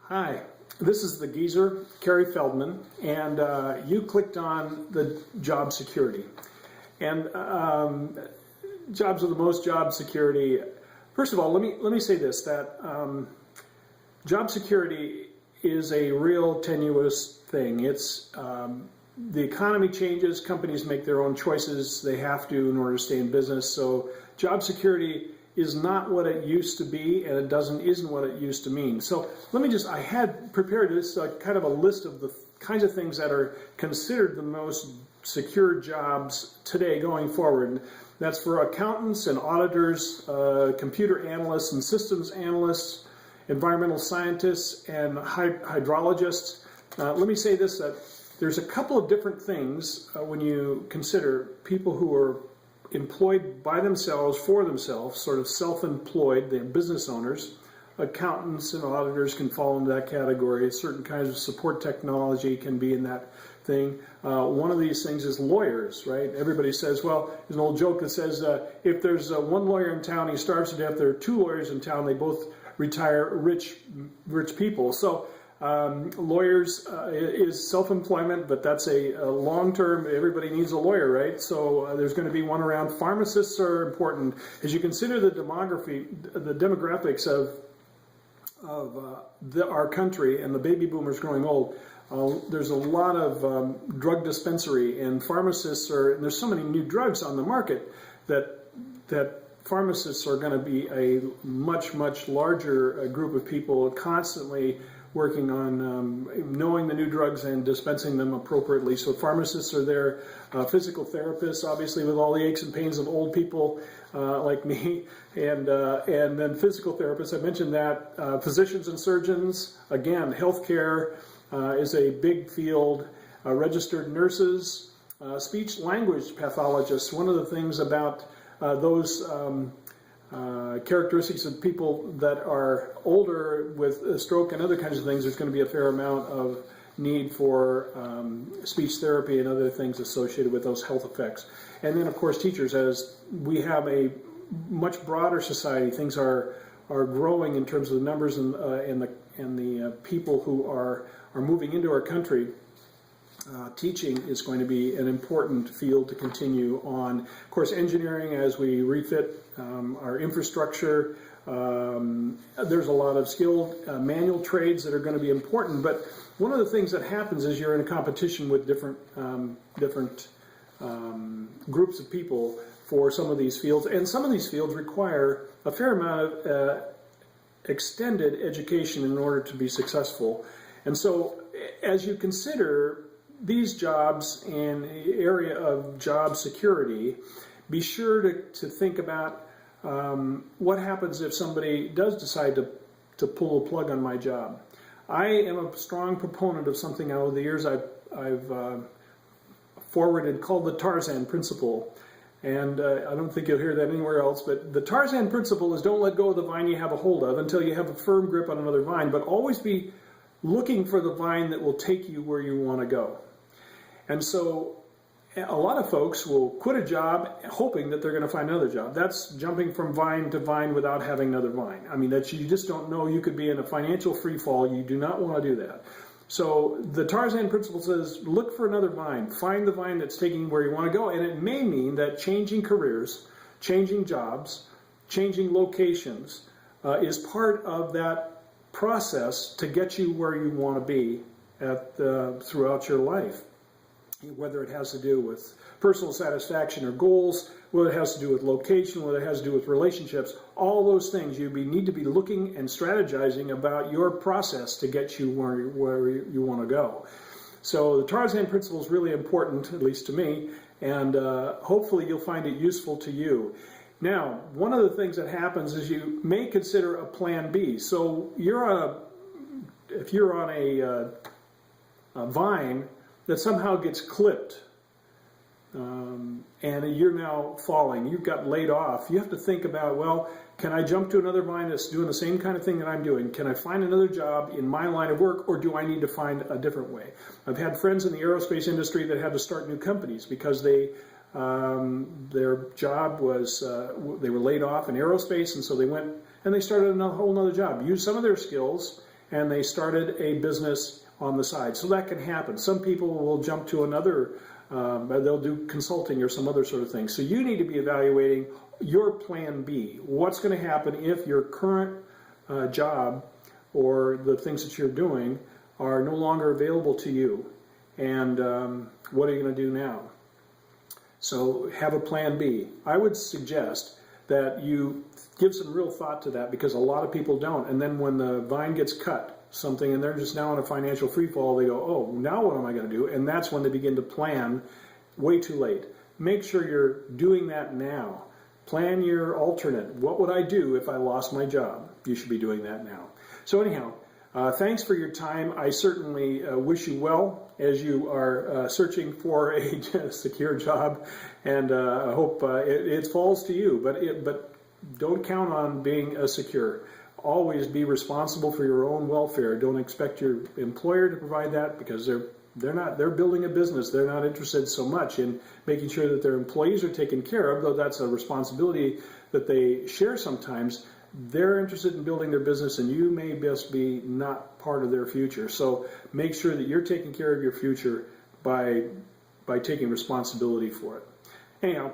Hi, this is the geezer, Kerry Feldman, and you clicked on the job security. And jobs are the most job security. First of all, let me say this, that job security is a real tenuous thing. It's the economy changes, companies make their own choices, they have to in order to stay in business. So job security is not what it used to be, and it isn't what it used to mean. So I had prepared this kind of a list of the kinds of things that are considered the most secure jobs today going forward. That's for accountants and auditors, computer analysts and systems analysts, environmental scientists and hydrologists. Let me say this, that there's a couple of different things when you consider people who are employed by themselves, for themselves, sort of self-employed, they're business owners. Accountants and auditors can fall into that category. Certain kinds of support technology can be in that thing. One of these things is lawyers, right? Everybody says, well, there's an old joke that says, if there's one lawyer in town, he starves to death. There are two lawyers in town, they both retire rich people. So lawyers is self-employment, but that's a long-term, everybody needs a lawyer, right? So there's going to be one around. Pharmacists are important. As you consider the demographics of our country and the baby boomers growing old, there's a lot of drug dispensary, and pharmacists and there's so many new drugs on the market that pharmacists are going to be a much, much larger group of people constantly working on knowing the new drugs and dispensing them appropriately. So pharmacists are there, physical therapists, obviously, with all the aches and pains of old people like me, and then physical therapists, I mentioned that, physicians and surgeons, again, healthcare is a big field, registered nurses, speech language pathologists. One of the things about those characteristics of people that are older with a stroke and other kinds of things, there's going to be a fair amount of need for speech therapy and other things associated with those health effects. And then, of course, teachers. As we have a much broader society, things are growing in terms of the numbers and the people who are moving into our country. Teaching is going to be an important field to continue on. Of course, engineering, as we refit our infrastructure, there's a lot of skilled manual trades that are going to be important. But one of the things that happens is you're in a competition with different groups of people for some of these fields, and some of these fields require a fair amount of extended education in order to be successful. And so, as you consider these jobs in the area of job security, be sure to think about what happens if somebody does decide to pull a plug on my job. I am a strong proponent of something over the years I've forwarded called the Tarzan principle. And I don't think you'll hear that anywhere else, but the Tarzan principle is don't let go of the vine you have a hold of until you have a firm grip on another vine, but always be looking for the vine that will take you where you want to go. And so a lot of folks will quit a job hoping that they're going to find another job. That's jumping from vine to vine without having another vine. I mean, you just don't know. You could be in a financial free fall. You do not want to do that. So the Tarzan principle says, look for another vine. Find the vine that's taking you where you want to go. And it may mean that changing careers, changing jobs, changing locations is part of that process to get you where you want to be throughout your life. Whether it has to do with personal satisfaction or goals, whether it has to do with location, whether it has to do with relationships, all those things you need to be looking and strategizing about your process to get you where you want to go. So the Tarzan principle is really important, at least to me, and hopefully you'll find it useful to you. Now, one of the things that happens is you may consider a plan B. So if you're on a vine that somehow gets clipped and you're now falling, you've got laid off, you have to think about, well, can I jump to another vine that's doing the same kind of thing that I'm doing? Can I find another job in my line of work, or do I need to find a different way? I've had friends in the aerospace industry that had to start new companies because their job was, they were laid off in aerospace, and so they went and they started a whole other job, used some of their skills, and they started a business on the side. So that can happen. Some people will jump to another, they'll do consulting or some other sort of thing. So you need to be evaluating your plan B. What's going to happen if your current job or the things that you're doing are no longer available to you? And what are you going to do now? So have a plan B. I would suggest that you give some real thought to that, because a lot of people don't. And then when the vine gets cut, something, and they're just now in a financial free fall, they go, oh, now what am I going to do? And that's when they begin to plan way too late. Make sure you're doing that now. Plan your alternate. What would I do if I lost my job? You should be doing that now. So anyhow, thanks for your time. I certainly wish you well as you are searching for a secure job, and I hope it falls to you. But don't count on being secure. Always be responsible for your own welfare. Don't expect your employer to provide that, because they're building a business. They're not interested so much in making sure that their employees are taken care of, though that's a responsibility that they share sometimes. They're interested in building their business, and you may best be not part of their future. So make sure that you're taking care of your future by taking responsibility for it. Anyhow,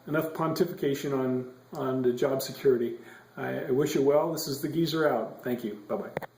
enough pontification on the job security. I wish you well. This is the Geezer out. Thank you. Bye-bye.